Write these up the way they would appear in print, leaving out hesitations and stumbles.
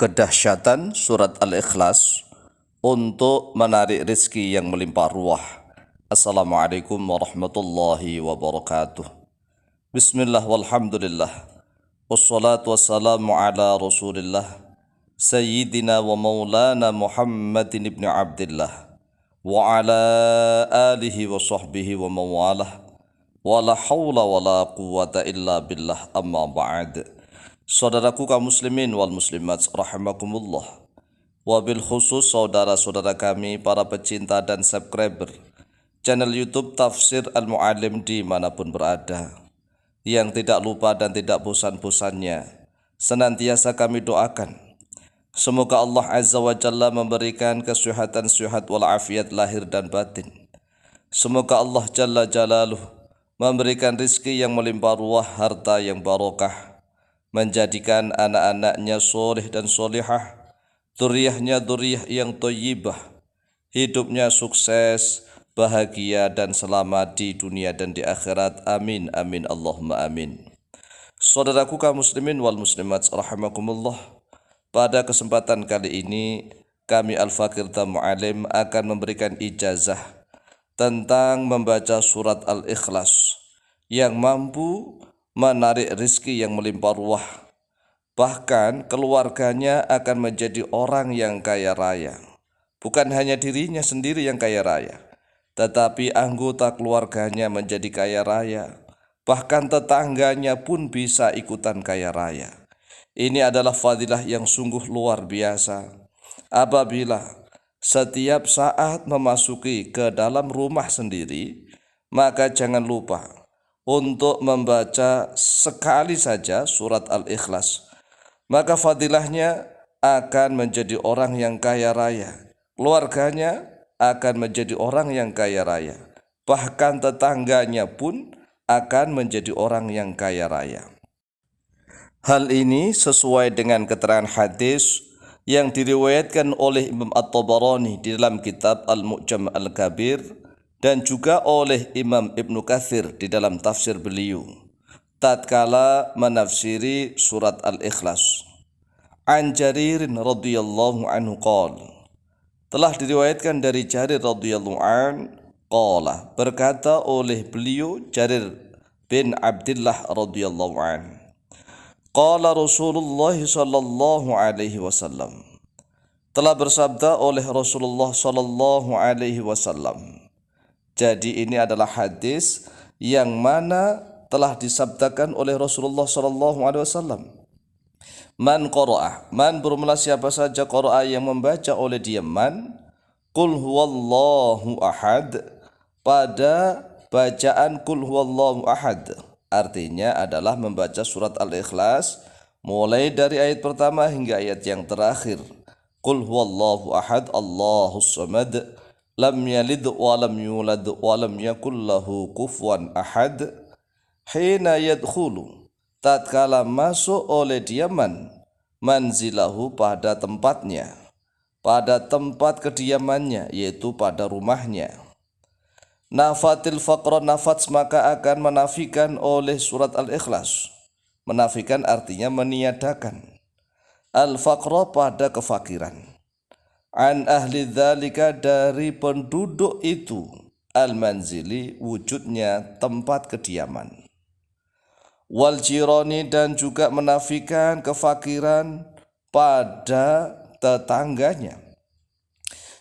Kedahsyatan surat Al-Ikhlas untuk menarik rizki yang melimpah ruah. Assalamualaikum warahmatullahi wabarakatuh. Bismillah walhamdulillah. Wassalatu wassalamu ala rasulillah Sayyidina wa maulana Muhammadin ibn Abdillah wa ala alihi wa sahbihi wa mawalah wa la hawla wa la quwata illa billah, amma ba'd. Saudaraku kaum muslimin wal muslimat rahimakumullah, wabil khusus saudara-saudara kami para pecinta dan subscriber channel YouTube Tafsir Al-Mu'allim dimanapun berada, yang tidak lupa dan tidak bosan-bosannya senantiasa kami doakan semoga Allah Azza wa Jalla memberikan kesehatan sehat walafiat lahir dan batin. Semoga Allah Jalla Jalaluh memberikan rizki yang melimpah ruah, harta yang barokah, menjadikan anak-anaknya soleh dan solihah, dzurriyyahnya dzurriyyah yang thayyibah, hidupnya sukses, bahagia dan selamat di dunia dan di akhirat. Amin amin Allahumma amin. Saudaraku kaum muslimin wal muslimat rahimakumullah, pada kesempatan kali ini kami Al-Fakir dan Mu'alim akan memberikan ijazah tentang membaca surat Al-Ikhlas yang mampu menarik rizki yang melimpah ruah. Bahkan keluarganya akan menjadi orang yang kaya raya. Bukan hanya dirinya sendiri yang kaya raya, tetapi anggota keluarganya menjadi kaya raya. Bahkan tetangganya pun bisa ikutan kaya raya. Ini adalah fadilah yang sungguh luar biasa. Apabila setiap saat memasuki ke dalam rumah sendiri, maka jangan lupa untuk membaca sekali saja surat Al-Ikhlas, maka fadilahnya akan menjadi orang yang kaya raya, keluarganya akan menjadi orang yang kaya raya, bahkan tetangganya pun akan menjadi orang yang kaya raya. Hal ini sesuai dengan keterangan hadis yang diriwayatkan oleh Imam At-Tabarani di dalam kitab Al-Mu'jam Al-Kabir dan juga oleh Imam Ibnu Katsir di dalam tafsir beliau tatkala menafsiri surat Al-Ikhlas. An Jarir radhiyallahu anhu qala, telah diriwayatkan dari Jarir radhiyallahu an qala, berkata oleh beliau Jarir bin Abdullah radhiyallahu an, qala Rasulullah sallallahu alaihi wasallam, telah bersabda oleh Rasulullah sallallahu alaihi wasallam. Jadi ini adalah hadis yang mana telah disabdakan oleh Rasulullah SAW. Man qara'a, man bermula siapa saja, qara'a yang membaca oleh dia, man qul huwallahu ahad, pada bacaan qul huwallahu ahad, artinya adalah membaca surat Al-Ikhlas mulai dari ayat pertama hingga ayat yang terakhir. Qul huwallahu ahad Allahus samad lam yalid wa lam yulad wa lam yakul lahu kufuwan ahad. Hina yadkhulu, tatkala masuk oleh dia, manzilahu, pada tempatnya, pada tempat kediamannya, yaitu pada rumahnya. Nafatil faqra, nafats maka akan menafikan oleh surat Al-Ikhlas. Menafikan artinya meniadakan. Al-faqra, pada kefakiran. An ahli dzalika, dari penduduk itu, al-manzili, wujudnya tempat kediaman. Wal jirani, dan juga menafikan kefakiran pada tetangganya.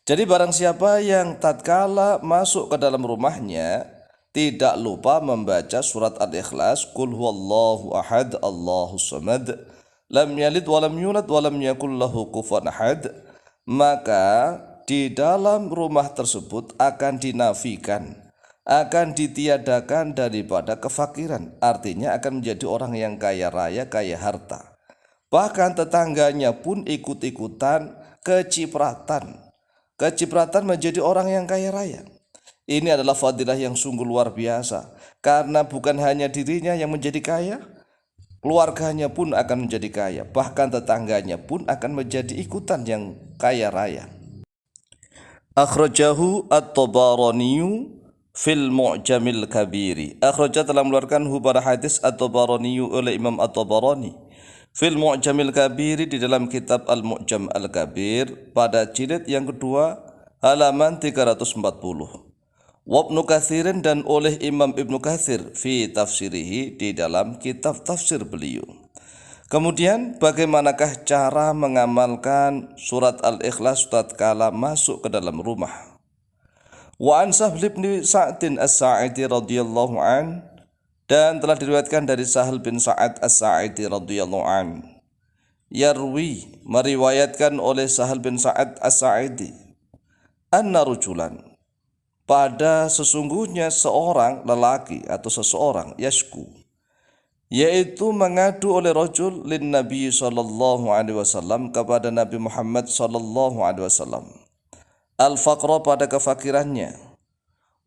Jadi barang siapa yang tatkala masuk ke dalam rumahnya tidak lupa membaca surat Al-Ikhlas, qul huwallahu ahad Allahus samad lam yalid wa lam yulad wa lam yakul lahu kufuwan ahad, maka di dalam rumah tersebut akan dinafikan, akan ditiadakan daripada kefakiran, artinya akan menjadi orang yang kaya raya, kaya harta. Bahkan tetangganya pun ikut-ikutan kecipratan menjadi orang yang kaya raya. Ini adalah fadilah yang sungguh luar biasa, karena bukan hanya dirinya yang menjadi kaya, keluarganya pun akan menjadi kaya, bahkan tetangganya pun akan menjadi ikutan yang kaya raya. Akhrajahu At-Tabarani fil Mu'jamil Kabiri. Akhrajah, telah mengeluarkan pada hadis At-Tabarani oleh Imam At-Tabarani Fil Mu'jamil Kabir, di dalam kitab Al-Mu'jam Al-Kabir pada jilid yang kedua halaman 340. Wabnu Katsirin, dan oleh Imam Ibnu Katsir fi tafsirihi, di dalam kitab tafsir beliau. Kemudian bagaimanakah cara mengamalkan surat Al-Ikhlas tatkala masuk ke dalam rumah? Wa an Sahl bin Sa'din As-Sa'idi radhiyallahu an, dan telah diriwayatkan dari Sahal bin Sa'ad As-Sa'idi radhiyallahu an, yarwi, meriwayatkan oleh Sahal bin Sa'ad As-Sa'idi, anna rujulan, pada sesungguhnya seorang lelaki atau seseorang, yashku, yaitu mengadu oleh rajul lin Nabi sallallahu alaihi wasallam, kepada Nabi Muhammad sallallahu alaihi wasallam, al-faqra, pada kefakirannya,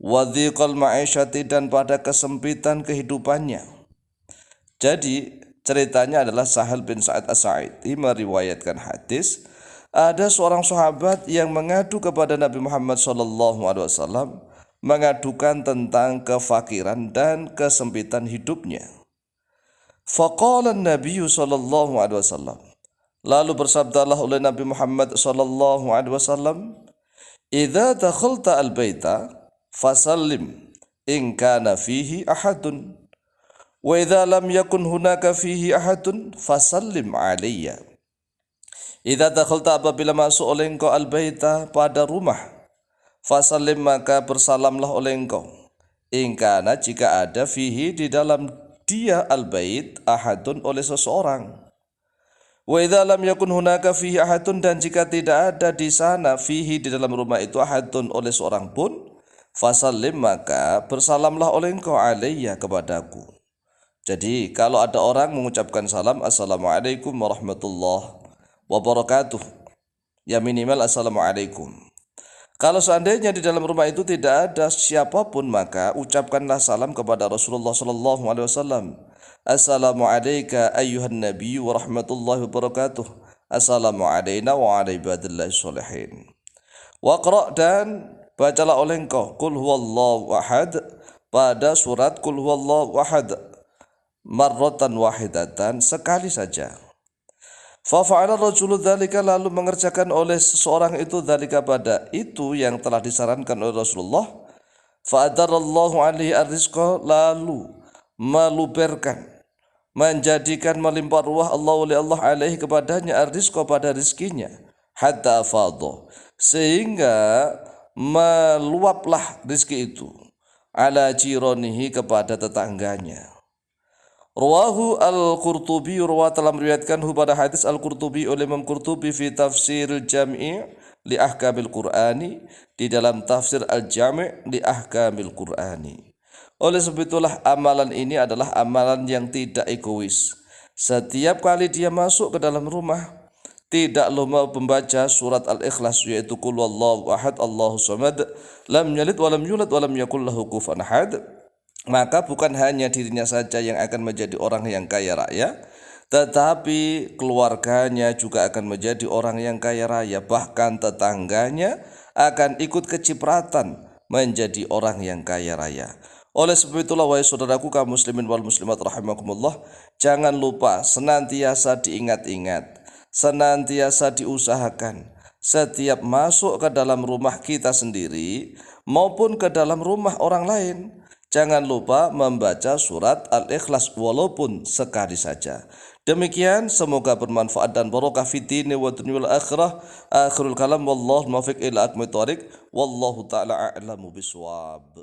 wa dhiqal ma'isyati, dan pada kesempitan kehidupannya. Jadi ceritanya adalah Sahal bin Sa'ad As-Sa'idi meriwayatkan hadis, ada seorang sahabat yang mengadu kepada Nabi Muhammad SAW, mengadukan tentang kefakiran dan kesempitan hidupnya. Faqala Nabi SAW, lalu bersabdalah oleh Nabi Muhammad SAW, idza dakhalta al-baita fasallim in kana fihi ahadun, wa idza lam yakun hunaka fihi ahadun fasallim alayya. Idza dakhalta, apabila masuk oleh engkau al-baita, pada rumah, fasallim, maka bersalamlah oleh engkau, in kana, jika ada, fihi, di dalam dia al-bait, ahadun, oleh seseorang, wa idza lam yakun hunaka fihi ahadun, dan jika tidak ada di sana, fihi, di dalam rumah itu, ahadun, oleh seorang pun, fasallim, maka bersalamlah oleh engkau, alayya, kepadaku. Jadi kalau ada orang mengucapkan salam, assalamualaikum warahmatullahi wabarakatuh, ya minimal assalamualaikum. Kalau seandainya di dalam rumah itu tidak ada siapapun, maka ucapkanlah salam kepada Rasulullah sallallahu alaihi wasallam, assalamualaikum ayyuhan nabiy wa rahmatullahi wabarakatuh, assalamu alaina wa ala ibadillahi sholihin. Waqra, dan bacalah oleh engkau Qul huwallahu ahad, pada surat Qul huwallahu ahad, marratan wahidatan, sekali saja. Fa fa'ala rajulu dzalika, lalu mengerjakan oleh seseorang itu, dzalika, pada itu yang telah disarankan oleh Rasulullah. Fa adarallahu alaihi arrizqa, lalu meluberkan, menjadikan melimpah ruah Allah oleh Allah alaihi, kepadanya, arrizqa, pada rizkinya, hatta afadha, sehingga meluaplah rizki itu, ala jironihi, kepada tetangganya. Rawahu al-Qurtubi, rawat, telah meriwayatkan pada hadis al-Qurtubi oleh Imam Qurtubi fi tafsir al-Jami' li ahkamil Qur'ani, di dalam tafsir al-Jami' li ahkamil Qur'ani. Oleh sebab itulah amalan ini adalah amalan yang tidak egois. Setiap kali dia masuk ke dalam rumah, tidak lupa membaca surat Al-Ikhlas, yaitu Qul huwallahu ahad Allahu samad lam yalid wa lam yulad wa lam yakul lahu kufuwan ahad. Maka bukan hanya dirinya saja yang akan menjadi orang yang kaya raya, tetapi keluarganya juga akan menjadi orang yang kaya raya, bahkan tetangganya akan ikut kecipratan menjadi orang yang kaya raya. Oleh sebab itulah, wahai saudaraku kaum muslimin wal muslimat rahimakumullah, jangan lupa senantiasa diingat-ingat, senantiasa diusahakan, setiap masuk ke dalam rumah kita sendiri maupun ke dalam rumah orang lain, jangan lupa membaca surat Al-Ikhlas walaupun sekali saja. Demikian, semoga bermanfaat dan barokah fid dini wa dunya wal akhirah. Akhirul kalam, wallahu muwaffiq ila aqwamit thoriq, wallahu taala a'lamu bisawab.